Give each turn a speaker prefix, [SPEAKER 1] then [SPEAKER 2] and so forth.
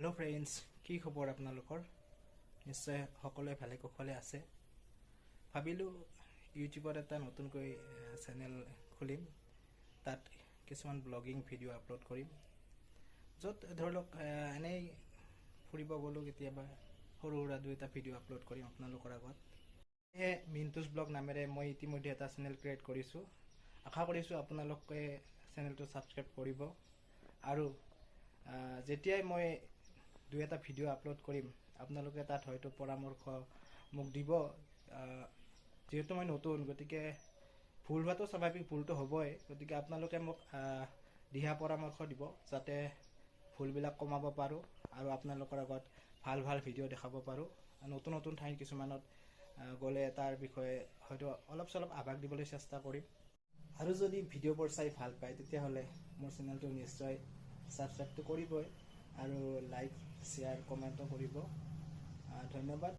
[SPEAKER 1] Hello' friends, কি খবৰ আপোনালোকৰ? নিশ্চয় সকলোৱে ভালে কুশলে আছে। ভাবিলোঁ ইউটিউবত এটা নতুনকৈ চেনেল খুলিম, তাত কিছুমান ব্লগিং ভিডিঅ' আপলোড কৰিম, য'ত ধৰি লওক এনেই ফুৰিব গ'লোঁ, কেতিয়াবা সৰু সুৰা দুই এটা ভিডিঅ' আপলোড কৰিম আপোনালোকৰ আগত। সেয়ে মিণ্টুছ ব্লগ নামেৰে মই ইতিমধ্যে এটা চেনেল ক্ৰিয়েট কৰিছোঁ। আশা কৰিছোঁ আপোনালোকে চেনেলটো ছাবস্ক্ৰাইব কৰিব, আৰু যেতিয়াই মই দুই এটা ভিডিঅ' আপলোড কৰিম আপোনালোকে তাত হয়তো পৰামৰ্শ মোক দিব। যিহেতু মই নতুন, গতিকে ভুল হোৱাটো স্বাভাৱিক, ভুলটো হ'বই। গতিকে আপোনালোকে মোক দিহা পৰামৰ্শ দিব, যাতে ভুলবিলাক কমাব পাৰোঁ আৰু আপোনালোকৰ আগত ভাল ভাল ভিডিঅ' দেখাব পাৰোঁ। নতুন নতুন ঠাই কিছুমানত গ'লে তাৰ বিষয়ে হয়তো অলপ চলপ আভাস দিবলৈ চেষ্টা কৰিম। আৰু যদি ভিডিঅ'বোৰ চাই ভাল পায় তেতিয়াহ'লে মোৰ চেনেলটো নিশ্চয় ছাবস্ক্ৰাইবটো কৰিবই, আৰু লাইক শ্বেয়াৰ কমেণ্টো কৰিব। ধন্যবাদ।